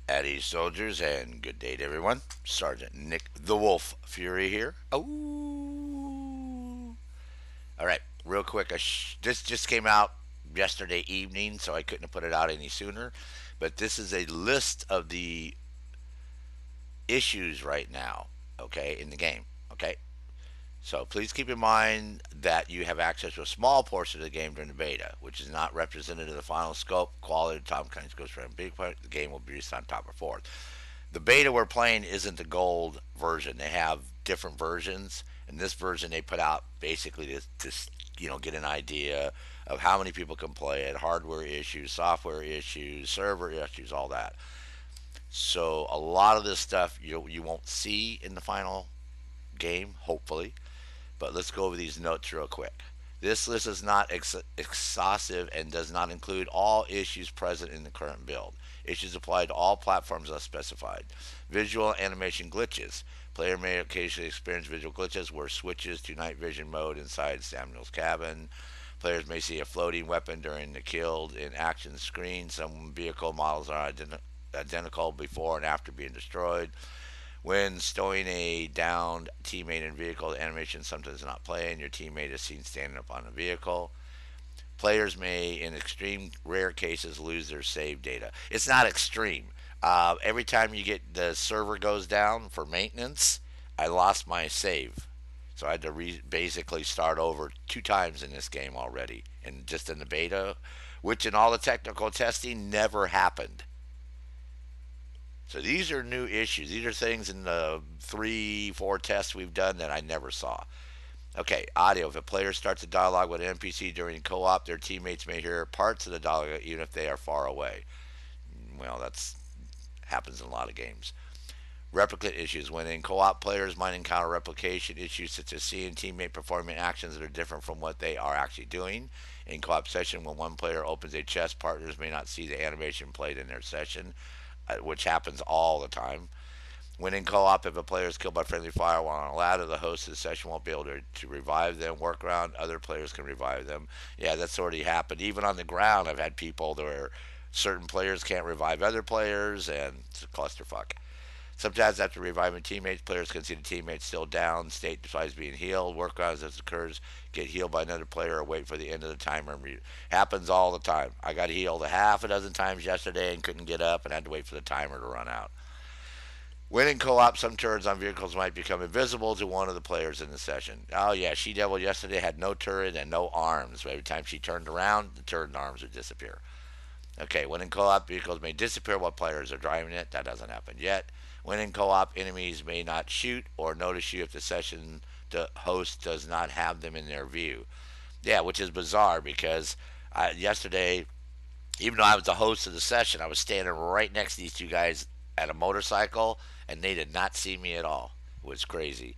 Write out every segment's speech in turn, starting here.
At East Soldiers, and good day to everyone. Sergeant Nick the Wolf Fury here. Oh, all right, real quick. This just came out yesterday evening, so I couldn't have put it out any sooner. But this is a list of the issues right now, okay, in the game, okay? So please keep in mind that you have access to a small portion of the game during the beta, which is not representative of the final scope, quality, Tom Clancy's Ghost Recon Breakpoint. The game will be released on top or fourth. The beta we're playing isn't the gold version. They have different versions, and this version they put out basically to get an idea of how many people can play it, hardware issues, software issues, server issues, all that. So a lot of this stuff you won't see in the final game, hopefully. But let's go over these notes real quick. This list is not exhaustive and does not include all issues present in the current build. Issues apply to all platforms as specified. Visual animation glitches. Player may occasionally experience visual glitches where switches to night vision mode inside Samuel's cabin. Players may see a floating weapon during the killed in action screen. Some vehicle models are identical before and after being destroyed. When stowing a downed teammate in a vehicle, the animation sometimes not play, and your teammate is seen standing up on the vehicle. Players may, in extreme rare cases, lose their save data. It's not extreme. Every time you get the server goes down for maintenance, I lost my save. So I had to basically start over 2 times in this game already, and just in the beta, which in all the technical testing never happened. So these are new issues. These are things in the 3, 4 tests we've done that I never saw. Okay, audio. If a player starts a dialogue with an NPC during co-op, their teammates may hear parts of the dialogue even if they are far away. Well, that's happens in a lot of games. Replicate issues. When in co-op, players might encounter replication issues such as seeing teammate performing actions that are different from what they are actually doing. In co-op session, when one player opens a chest, partners may not see the animation played in their session, which happens all the time. When in co-op, if a player is killed by friendly fire while on a ladder, the host of the session won't be able to revive them. Workaround, other players can revive them. Yeah, that's already happened. Even on the ground, I've had people where certain players can't revive other players, and it's a clusterfuck. Sometimes after reviving teammates, players can see the teammates still down, state decides being healed. Workarounds as this occurs, get healed by another player or wait for the end of the timer. Happens all the time. I got healed a half a dozen times yesterday and couldn't get up and had to wait for the timer to run out. When in co-op, some turrets on vehicles might become invisible to one of the players in the session. Oh yeah, She Devil yesterday had no turret and no arms. Every time she turned around, the turret and arms would disappear. Okay, when in co-op, vehicles may disappear while players are driving it. That doesn't happen yet. When in co-op, enemies may not shoot or notice you if the session host does not have them in their view. Yeah, which is bizarre because yesterday, even though I was the host of the session, I was standing right next to these two guys at a motorcycle, and they did not see me at all. It was crazy.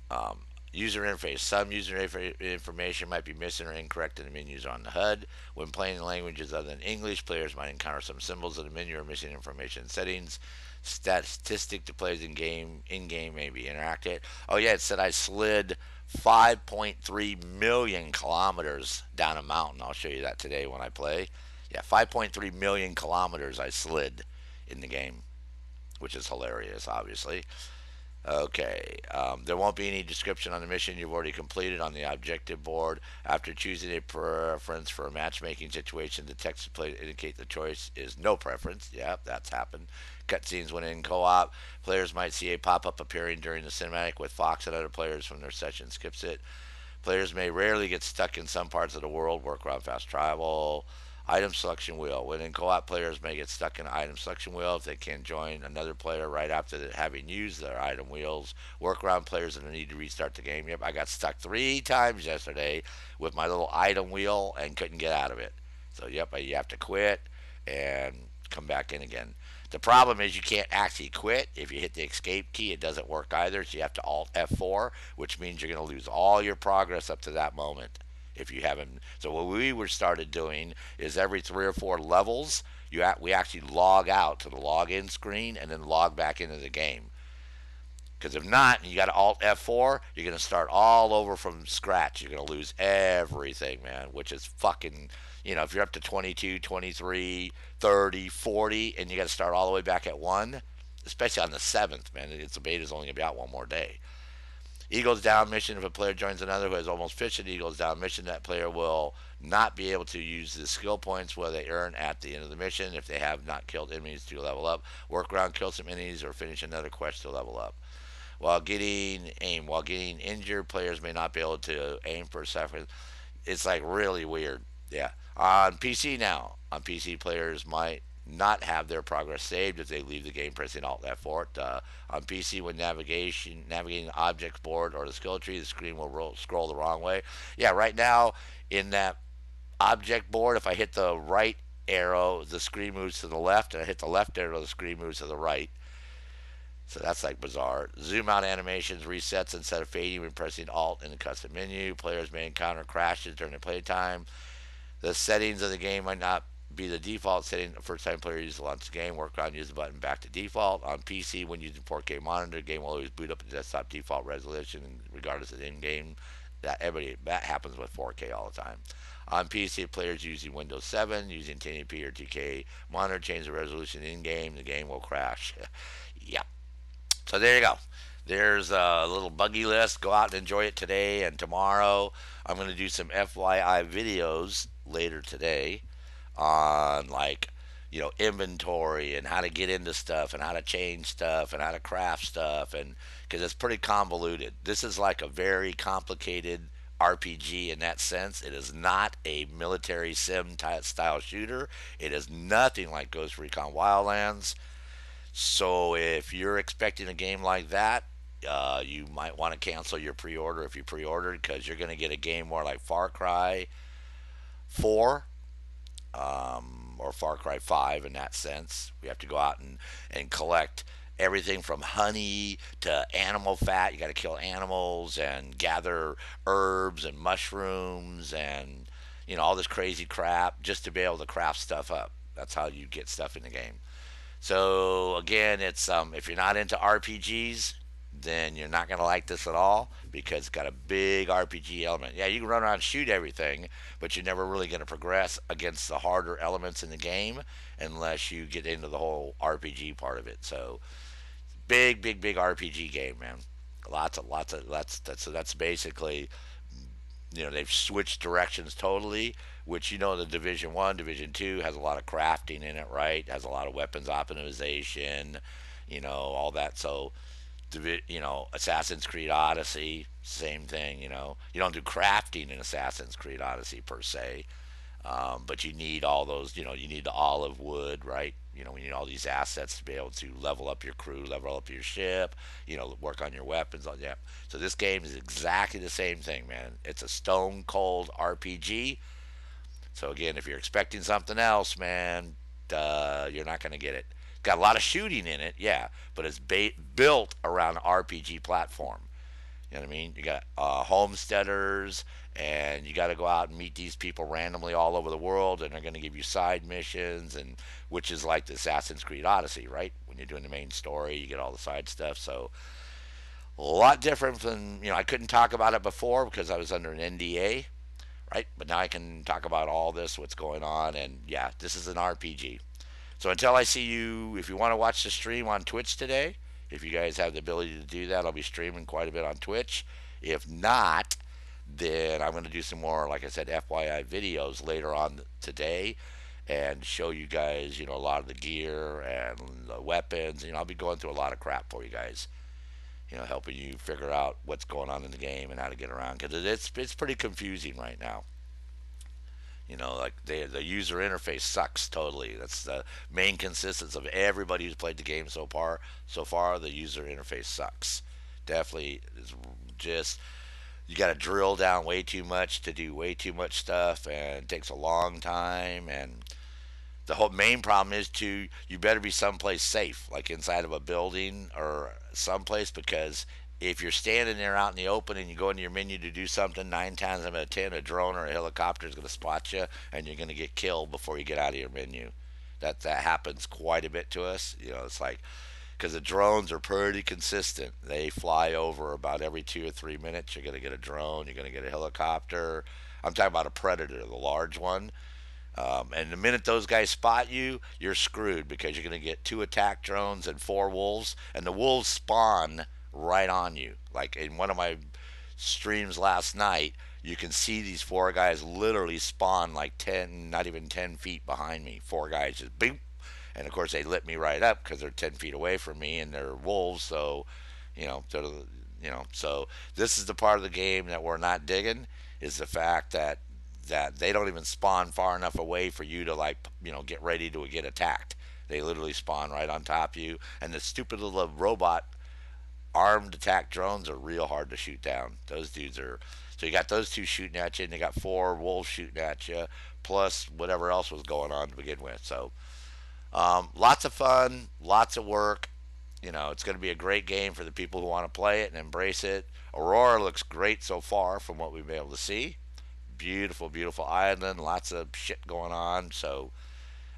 Um, User interface. Some user information might be missing or incorrect in the menus on the HUD. When playing in languages other than English, players might encounter some symbols in the menu or missing information in settings. Statistic to players in game may be interacted. Oh yeah, it said I slid 5.3 million kilometers down a mountain. I'll show you that today when I play. Yeah, 5.3 million kilometers I slid in the game, which is hilarious, obviously. Okay, there won't be any description on the mission you've already completed on the objective board. After choosing a preference for a matchmaking situation, the text display to indicate the choice is no preference. Yep, that's happened. Cutscenes when in co-op, players might see a pop-up appearing during the cinematic with Fox and other players from their session skips it. Players may rarely get stuck in some parts of the world, work around fast travel. Item selection wheel. When in co-op, players may get stuck in an item selection wheel if they can join another player right after having used their item wheels. Workaround players that need to restart the game. Yep, I got stuck 3 times yesterday with my little item wheel and couldn't get out of it. So yep, you have to quit and come back in again. The problem is you can't actually quit. If you hit the escape key, it doesn't work either. So you have to Alt F4, which means you're going to lose all your progress up to that moment if you haven't. So what we were started doing is every 3 or 4 levels, we actually log out to the login screen and then log back into the game. Because if not, you got to Alt F4, you're going to start all over from scratch. You're going to lose everything, man, which is fucking, If you're up to 22, 23, 30, 40, and you got to start all the way back at 1, especially on the 7th, man, it's the beta's only going to be out one more day. Eagles down mission, if a player joins another who has almost finished an Eagles down mission, that player will not be able to use the skill points where they earn at the end of the mission if they have not killed enemies to level up, work around, kill some enemies, or finish another quest to level up. While getting injured, players may not be able to aim for a second. It's like really weird. Yeah. On PC now, on PC players might not have their progress saved if they leave the game pressing Alt F4. On PC, when navigating the object board or the skill tree, the screen will scroll the wrong way. Yeah, right now in that object board, if I hit the right arrow, the screen moves to the left, and I hit the left arrow, the screen moves to the right. So that's like bizarre. Zoom out animations resets instead of fading when pressing Alt in the custom menu. Players may encounter crashes during their playtime. The settings of the game might not be the default setting the first time player uses to launch the game. Work on use the button back to default. On PC, when using 4K monitor, the game will always boot up the desktop default resolution regardless of the in-game. That happens with 4K all the time. On PC, players using Windows 7 using 1080p or 2K monitor change the resolution in game. The game will crash. Yep. So there you go. There's a little buggy list. Go out and enjoy it today and tomorrow. I'm going to do some FYI videos later today on inventory and how to get into stuff and how to change stuff and how to craft stuff, and because it's pretty convoluted. This is like a very complicated RPG in that sense. It is not a military sim style shooter. It is nothing like Ghost Recon Wildlands. So if you're expecting a game like that, you might want to cancel your pre-order if you pre-ordered, because you're going to get a game more like Far Cry 4, or Far Cry 5 in that sense. We have to go out and collect everything from honey to animal fat. You got to kill animals and gather herbs and mushrooms and all this crazy crap just to be able to craft stuff up. That's how you get stuff in the game. So again, it's if you're not into RPGs, then you're not going to like this at all, because it's got a big RPG element. Yeah, you can run around and shoot everything, but you're never really going to progress against the harder elements in the game unless you get into the whole RPG part of it. So big, big, big RPG game, man. So that's basically, they've switched directions totally, which, the Division 1, Division 2 has a lot of crafting in it, right? Has a lot of weapons optimization, all that. So Assassin's Creed Odyssey, same thing. You don't do crafting in Assassin's Creed Odyssey per se, but you need all those. You need the olive wood, right? We need all these assets to be able to level up your crew, level up your ship. Work on your weapons. On that. So this game is exactly the same thing, man. It's a stone cold RPG. So again, if you're expecting something else, man, you're not going to get it. Got a lot of shooting in it, yeah, but it's built around an RPG platform. You know what I mean? You got homesteaders, and you got to go out and meet these people randomly all over the world, and they're going to give you side missions, and which is like the Assassin's Creed Odyssey, right? When you're doing the main story, you get all the side stuff. So a lot different than I couldn't talk about it before because I was under an NDA, right? But now I can talk about all this, what's going on, and yeah, this is an RPG. So until I see you, if you want to watch the stream on Twitch today, if you guys have the ability to do that, I'll be streaming quite a bit on Twitch. If not, then I'm going to do some more, like I said, FYI videos later on today and show you guys, a lot of the gear and the weapons. I'll be going through a lot of crap for you guys, helping you figure out what's going on in the game and how to get around, because it's pretty confusing right now. Like the user interface sucks totally. That's the main consistency of everybody who's played the game so far. So far, the user interface sucks. Definitely, it's just you got to drill down way too much to do way too much stuff, and it takes a long time. And the whole main problem is you better be someplace safe, like inside of a building or someplace, because if you're standing there out in the open and you go into your menu to do something, 9 times out of 10, a drone or a helicopter is going to spot you, and you're going to get killed before you get out of your menu. That happens quite a bit to us. It's like, because the drones are pretty consistent. They fly over about every 2 or 3 minutes. You're going to get a drone. You're going to get a helicopter. I'm talking about a Predator, the large one. And the minute those guys spot you, you're screwed because you're going to get 2 attack drones and 4 wolves, and the wolves spawn right on you. Like in one of my streams last night, you can see these 4 guys literally spawn like 10, not even 10 feet behind me. 4 guys just boom. And of course, they lit me right up because they're 10 feet away from me and they're wolves. So, you know, so this is the part of the game that we're not digging is the fact that they don't even spawn far enough away for you to like get ready to get attacked. They literally spawn right on top of you, and the stupid little robot armed attack drones are real hard to shoot down. Those dudes are. So you got those two shooting at you, and you got 4 wolves shooting at you, plus whatever else was going on to begin with. So lots of fun, lots of work. It's going to be a great game for the people who want to play it and embrace it. Aurora looks great so far from what we've been able to see. Beautiful, beautiful island, lots of shit going on. So,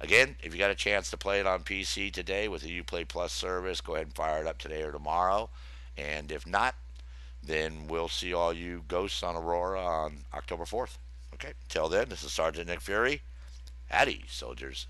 again, if you got a chance to play it on PC today with the Uplay Plus service, go ahead and fire it up today or tomorrow. And if not, then we'll see all you ghosts on Aurora on October 4th. Okay, till then, this is Sergeant Nick Fury. Howdy, soldiers.